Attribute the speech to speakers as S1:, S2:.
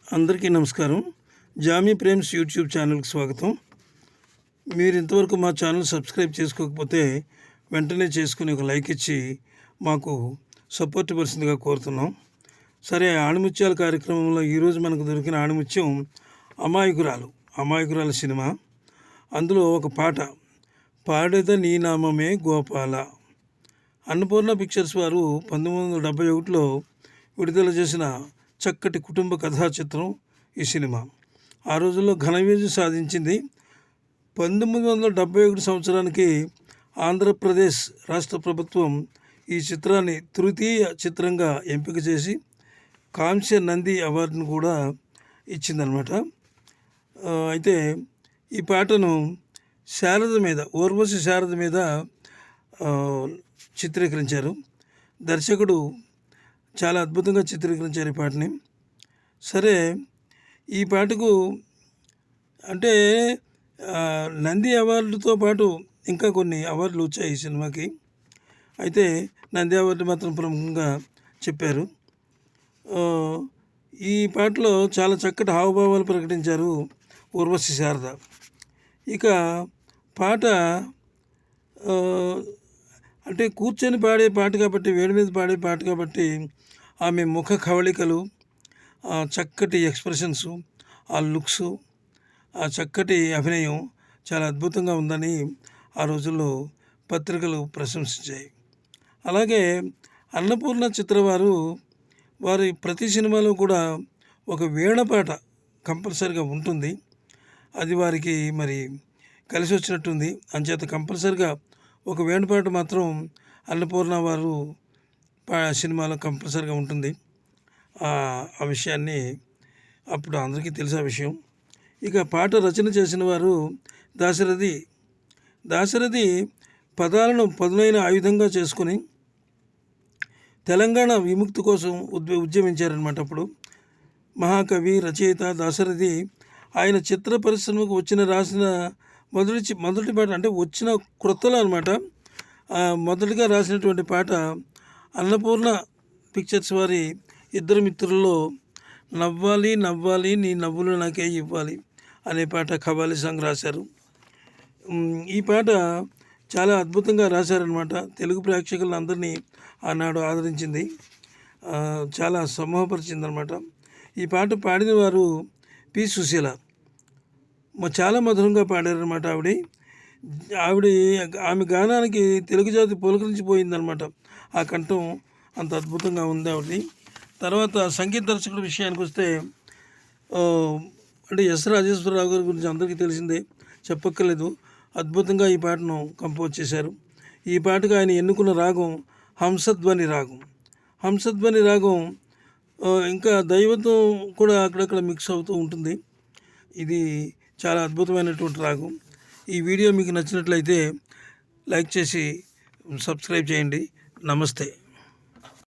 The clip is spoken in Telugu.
S1: అందరికీ నమస్కారం. జామీ ప్రేమ్స్ యూట్యూబ్ ఛానల్కి స్వాగతం. మీరు ఇంతవరకు మా ఛానల్ సబ్స్క్రైబ్ చేసుకోకపోతే వెంటనే చేసుకుని ఒక లైక్ ఇచ్చి మాకు సపోర్ట్ ఇవ్వాల్సిందిగా కోరుతున్నాం. సరే, ఆణిముత్యాల కార్యక్రమంలో ఈరోజు మనకు దొరికిన ఆణిముత్యం అమాయకురాలు సినిమా. అందులో ఒక పాట, పాడేద నీ నామమే గోపాల. అన్నపూర్ణ పిక్చర్స్ వారు 1971లో విడుదల చేసిన చక్కటి కుటుంబ కథా చిత్రం ఈ సినిమా. ఆ రోజుల్లో ఘన విజయం సాధించింది. 1971 సంవత్సరానికి ఆంధ్రప్రదేశ్ రాష్ట్ర ప్రభుత్వం ఈ చిత్రాన్ని తృతీయ చిత్రంగా ఎంపిక చేసి కాంస్య నంది అవార్డును కూడా ఇచ్చిందనమాట. అయితే ఈ పాటను ఊర్వశి శారద మీద చిత్రీకరించారు. దర్శకుడు చాలా అద్భుతంగా చిత్రీకరించారు ఈ పాటని. సరే, ఈ పాటకు అంటే నంది అవార్డుతో పాటు ఇంకా కొన్ని అవార్డులు వచ్చాయి ఈ సినిమాకి. అయితే నంది అవార్డు మాత్రం ప్రముఖంగా చెప్పారు. ఈ పాటలో చాలా చక్కటి హావభావాలు ప్రకటించారు ఊర్వశి శారద. ఇక పాట అంటే కూర్చొని పాడే పాట కాబట్టి, వేడి మీద పాడే పాట కాబట్టి ఆమె ముఖ కవళికలు, చక్కటి ఎక్స్ప్రెషన్స్, ఆ లుక్స్, ఆ చక్కటి అభినయం చాలా అద్భుతంగా ఉందని ఆ రోజుల్లో పత్రికలు ప్రశంసించాయి. అలాగే అన్నపూర్ణ వారి ప్రతి సినిమాలో కూడా ఒక వీణపాట కంపల్సరిగా ఉంటుంది. అది వారికి మరి కలిసి వచ్చినట్టుంది. అంచేత కంపల్సరిగా ఒక వీణపాట మాత్రం అన్నపూర్ణ వారు సినిమాలో కంపల్సరిగా ఉంటుంది. ఆ విషయాన్ని అప్పుడు అందరికీ తెలిసే విషయం. ఇక పాట రచన చేసిన వారు దాశరథి పదాలను పదునైన ఆయుధంగా చేసుకొని తెలంగాణ విముక్తి కోసం ఉద్యమించారనమాట. అప్పుడు మహాకవి రచయిత దాశరథి ఆయన చిత్ర పరిశ్రమకు రాసిన మొదటి పాట, అంటే వచ్చిన క్రొత్తలో అనమాట, మొదటిగా రాసినటువంటి పాట అన్నపూర్ణ పిక్చర్స్ వారి ఇద్దరు మిత్రుల్లో నవ్వాలి నవ్వాలి నీ నవ్వులు నాకే ఇవ్వాలి అనే పాట ఖవాలీ సాంగ్ రాశారు. ఈ పాట చాలా అద్భుతంగా రాశారనమాట. తెలుగు ప్రేక్షకులను అందరినీ ఆనాడు ఆదరించింది, చాలా సమూహపరిచిందనమాట. ఈ పాట పాడిన వారు పి. సుశీల. చాలా మధురంగా పాడారనమాట. ఆమె గానానికి తెలుగు జాతి పులకరించిపోయిందనమాట. ఆ కంఠం అంత అద్భుతంగా ఉంది ఆవిడది. తర్వాత సంగీత దర్శకుడి విషయానికి వస్తే అంటే ఎస్. రాజేశ్వరరావు గారి గురించి అందరికీ తెలిసిందే, చెప్పక్కర్లేదు. అద్భుతంగా ఈ పాటను కంపోజ్ చేశారు. ఈ పాటకు ఆయన ఎన్నుకున్న రాగం హంసధ్వని రాగం. ఇంకా దైవత్వం కూడా అక్కడక్కడ మిక్స్ అవుతూ ఉంటుంది. ఇది చాలా అద్భుతమైనటువంటి రాగం. ఈ వీడియో మీకు నచ్చినట్లయితే లైక్ చేసి సబ్స్క్రైబ్ చేయండి. నమస్తే.